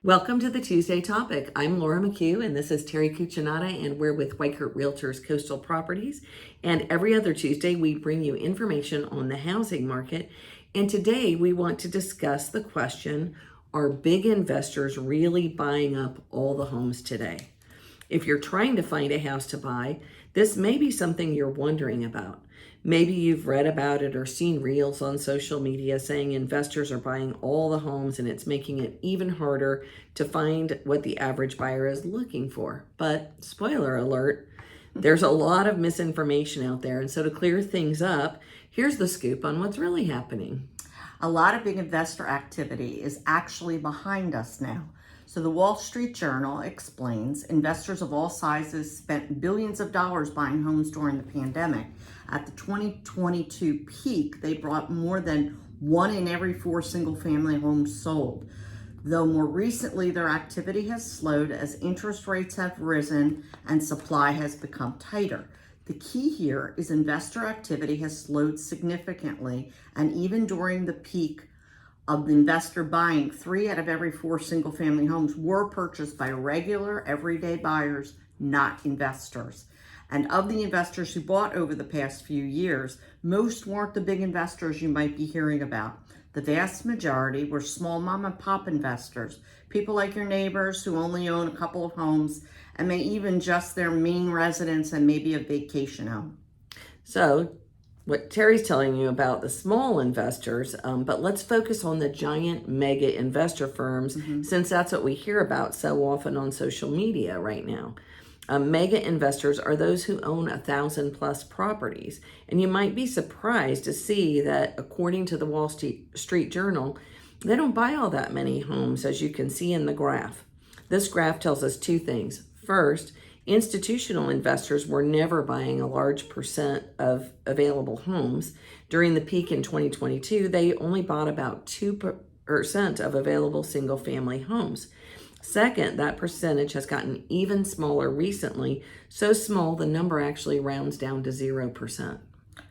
Welcome to the Tuesday Topic. I'm Laura McHugh, and this is Terry Cuccinata, and we're with Weichert Realtors Coastal Properties. And every other Tuesday, we bring you information on the housing market. And today, we want to discuss the question, are big investors really buying up all the homes today? If you're trying to find a house to buy, this may be something you're wondering about. Maybe you've read about it or seen reels on social media saying investors are buying all the homes and it's making it even harder to find what the average buyer is looking for. But spoiler alert, there's a lot of misinformation out there. And so to clear things up, here's the scoop on what's really happening. A lot of big investor activity is actually behind us now. So the Wall Street Journal explains investors of all sizes spent billions of dollars buying homes during the pandemic. At the 2022 peak, they brought more than 1 in every 4 single-family homes sold. Though more recently, their activity has slowed as interest rates have risen and supply has become tighter. The key here is investor activity has slowed significantly, and even during the peak of the investor buying, 3 out of every 4 single-family homes were purchased by regular, everyday buyers, not investors. And of the investors who bought over the past few years, most weren't the big investors you might be hearing about. The vast majority were small mom and pop investors, people like your neighbors who only own a couple of homes and may even just their main residence and maybe a vacation home. So what Terry's telling you about the small investors, but let's focus on the giant mega investor firms, since that's what we hear about so often on social media right now. Mega investors are those who own 1,000+ properties. And you might be surprised to see that according to the Wall Street Journal, they don't buy all that many homes, as you can see in the graph. This graph tells us 2 things. First, institutional investors were never buying a large percent of available homes. During the peak in 2022, they only bought about 2% of available single-family homes. Second, that percentage has gotten even smaller recently, so small the number actually rounds down to 0%.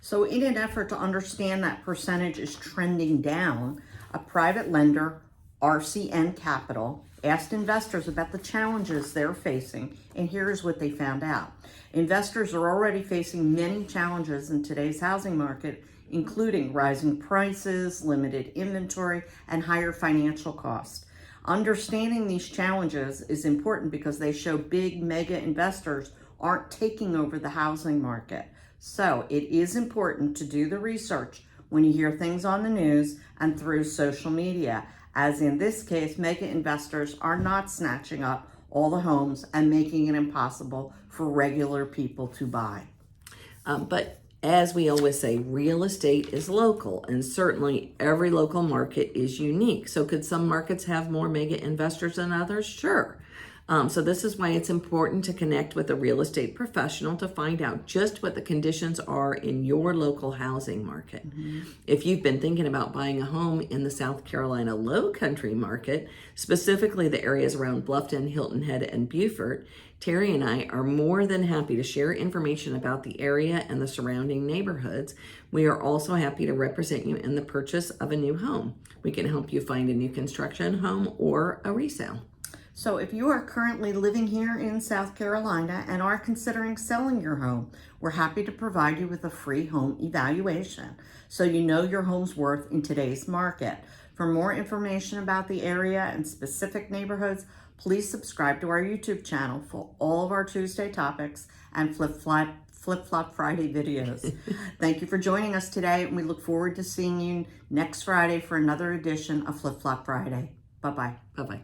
So in an effort to understand that percentage is trending down, a private lender, RCN Capital, asked investors about the challenges they're facing, and here's what they found out. Investors are already facing many challenges in today's housing market, including rising prices, limited inventory, and higher financial costs. Understanding these challenges is important because they show big mega investors aren't taking over the housing market. So it is important to do the research when you hear things on the news and through social media. As in this case, mega investors are not snatching up all the homes and making it impossible for regular people to buy. But as we always say, real estate is local, and certainly every local market is unique. So could some markets have more mega investors than others? Sure. So this is why it's important to connect with a real estate professional to find out just what the conditions are in your local housing market. If you've been thinking about buying a home in the South Carolina Low Country market, specifically the areas around Bluffton, Hilton Head, and Beaufort, Terry and I are more than happy to share information about the area and the surrounding neighborhoods. We are also happy to represent you in the purchase of a new home. We can help you find a new construction home or a resale. So if you are currently living here in South Carolina and are considering selling your home, we're happy to provide you with a free home evaluation so you know your home's worth in today's market. For more information about the area and specific neighborhoods, please subscribe to our YouTube channel for all of our Tuesday topics and flip-flop Friday videos. Thank you for joining us today, and we look forward to seeing you next Friday for another edition of Flip Flop Friday. Bye-bye. Bye-bye.